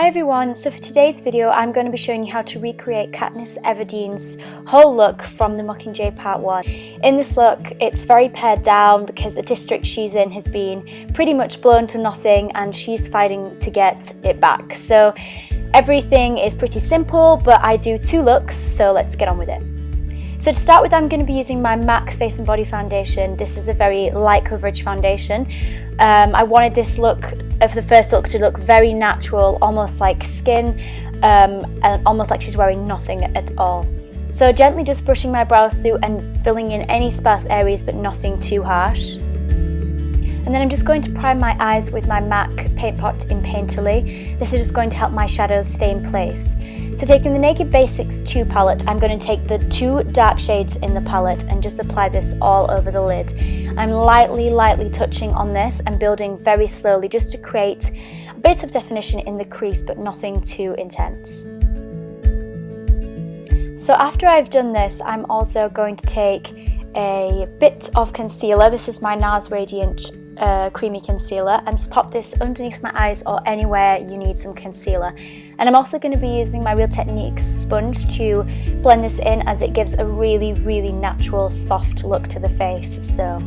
Hi everyone, so for today's video I'm going to be showing you how to recreate Katniss Everdeen's whole look from the Mockingjay Part 1. In this look it's very pared down because the district she's in has been pretty much blown to nothing and she's fighting to get it back. So everything is pretty simple, but I do two looks, so let's get on with it. So to start with, I'm going to be using my MAC Face and Body Foundation. This is a very light coverage foundation. I wanted this look, for the first look, to look very natural, almost like skin, and almost like she's wearing nothing at all. So gently just brushing my brows through and filling in any sparse areas, but nothing too harsh. And then I'm just going to prime my eyes with my MAC Paint Pot in Painterly. This is just going to help my shadows stay in place. So taking the Naked Basics 2 palette, I'm going to take the 2 dark shades in the palette and just apply this all over the lid. I'm lightly touching on this and building very slowly just to create a bit of definition in the crease, but nothing too intense. So after I've done this, I'm also going to take a bit of concealer. This is my NARS Radiant creamy concealer, and just pop this underneath my eyes or anywhere you need some concealer. And I'm also going to be using my Real Techniques sponge to blend this in, as it gives a really natural soft look to the face. So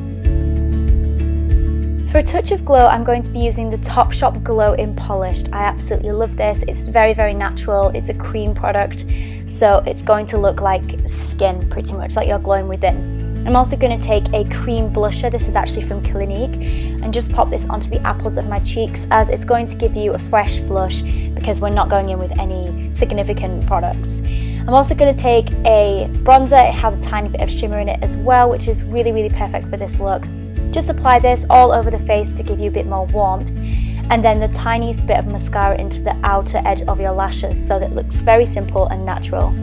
for a touch of glow, I'm going to be using the Topshop Glow in Polished. I absolutely love this. It's very natural. It's a cream product, so it's going to look like skin, pretty much like you're glowing within. I'm also going to take a cream blusher, this is actually from Clinique, and just pop this onto the apples of my cheeks, as it's going to give you a fresh flush because we're not going in with any significant products. I'm also going to take a bronzer. It has a tiny bit of shimmer in it as well, which is really perfect for this look. Just apply this all over the face to give you a bit more warmth, and then the tiniest bit of mascara into the outer edge of your lashes, so that it looks very simple and natural.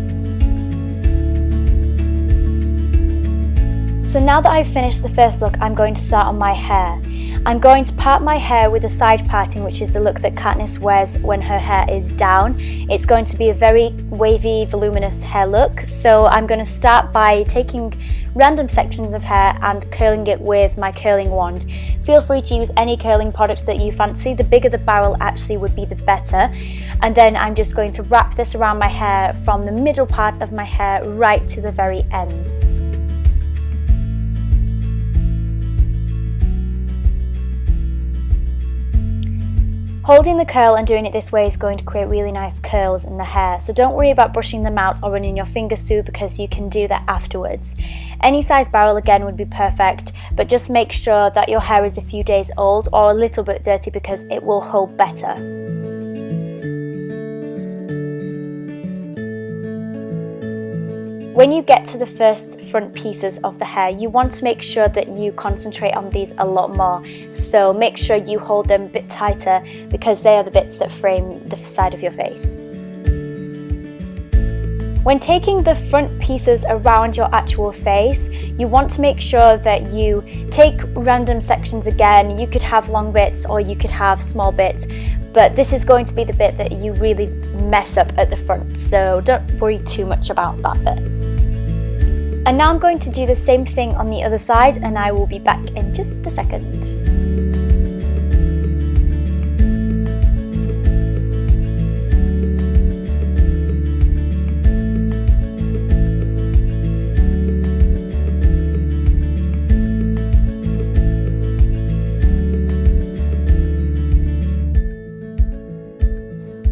So now that I've finished the first look, I'm going to start on my hair. I'm going to part my hair with a side parting, which is the look that Katniss wears when her hair is down. It's going to be a very wavy, voluminous hair look. So I'm going to start by taking random sections of hair and curling it with my curling wand. Feel free to use any curling product that you fancy. The bigger the barrel actually would be, the better. And then I'm just going to wrap this around my hair from the middle part of my hair right to the very ends. Holding the curl and doing it this way is going to create really nice curls in the hair, so don't worry about brushing them out or running your fingers through, because you can do that afterwards. Any size barrel again would be perfect, but just make sure that your hair is a few days old or a little bit dirty, because it will hold better. When you get to the first front pieces of the hair, you want to make sure that you concentrate on these a lot more. So make sure you hold them a bit tighter, because they are the bits that frame the side of your face. When taking the front pieces around your actual face, you want to make sure that you take random sections again. You could have long bits or you could have small bits, but this is going to be the bit that you really mess up at the front, so don't worry too much about that bit. And now I'm going to do the same thing on the other side, and I will be back in just a second.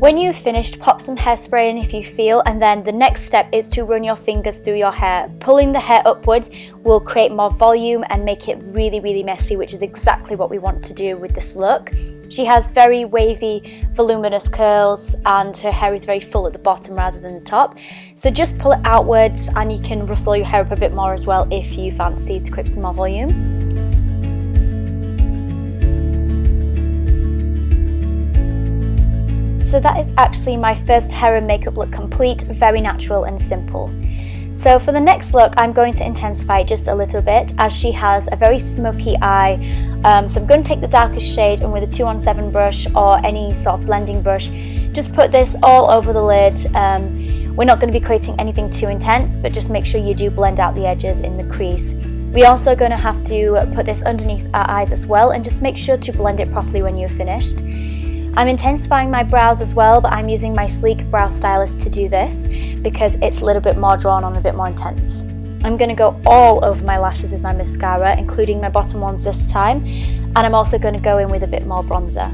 When you've finished, pop some hairspray in if you feel, and then the next step is to run your fingers through your hair. Pulling the hair upwards will create more volume and make it really messy, which is exactly what we want to do with this look. She has very wavy, voluminous curls, and her hair is very full at the bottom rather than the top. So just pull it outwards, and you can rustle your hair up a bit more as well if you fancy to create some more volume. So that is actually my first hair and makeup look complete, very natural and simple. So for the next look, I'm going to intensify it just a little bit, as she has a very smoky eye. So I'm going to take the darkest shade, and with a 217 brush or any sort of blending brush, just put this all over the lid. We're not going to be creating anything too intense, but just make sure you do blend out the edges in the crease. We're also going to have to put this underneath our eyes as well, and just make sure to blend it properly when you're finished. I'm intensifying my brows as well, but I'm using my sleek brow stylist to do this because it's a little bit more drawn on, a bit more intense. I'm going to go all over my lashes with my mascara, including my bottom ones this time, and I'm also going to go in with a bit more bronzer.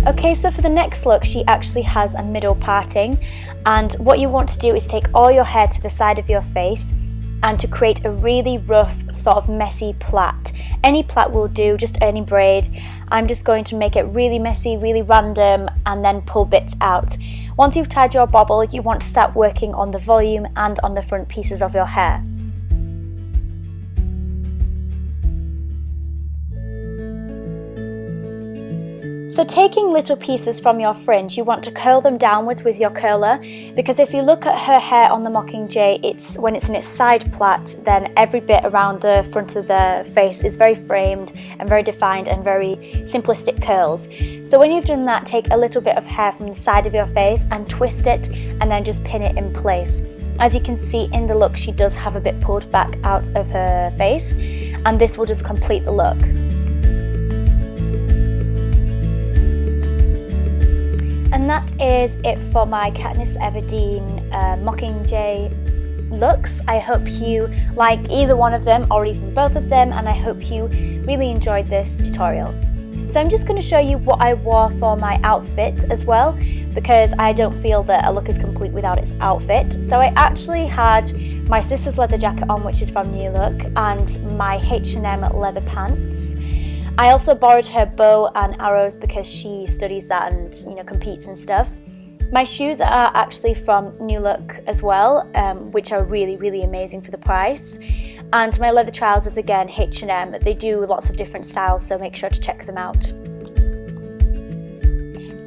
Okay, so for the next look, she actually has a middle parting, and what you want to do is take all your hair to the side of your face and to create a really rough, sort of messy plait. Any plait will do, just any braid. I'm just going to make it really messy, really random, and then pull bits out. Once you've tied your bobble, you want to start working on the volume and on the front pieces of your hair. So taking little pieces from your fringe, you want to curl them downwards with your curler, because if you look at her hair on the Mockingjay, when it's in its side plait, then every bit around the front of the face is very framed and very defined and very simplistic curls. So when you've done that, take a little bit of hair from the side of your face and twist it and then just pin it in place. As you can see in the look, she does have a bit pulled back out of her face, and this will just complete the look. And that is it for my Katniss Everdeen Mockingjay looks. I hope you like either one of them or even both of them, and I hope you really enjoyed this tutorial. So I'm just going to show you what I wore for my outfit as well, because I don't feel that a look is complete without its outfit. So I actually had my sister's leather jacket on, which is from New Look, and my H&M leather pants. I also borrowed her bow and arrows because she studies that and, you know, competes and stuff. My shoes are actually from New Look as well, which are really, really amazing for the price. And my leather trousers, again, H&M. They do lots of different styles, so make sure to check them out.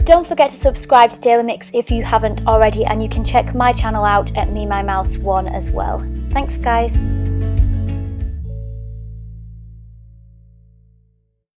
Don't forget to subscribe to Daily Mix if you haven't already, and you can check my channel out at MeMyMouse1 as well. Thanks, guys.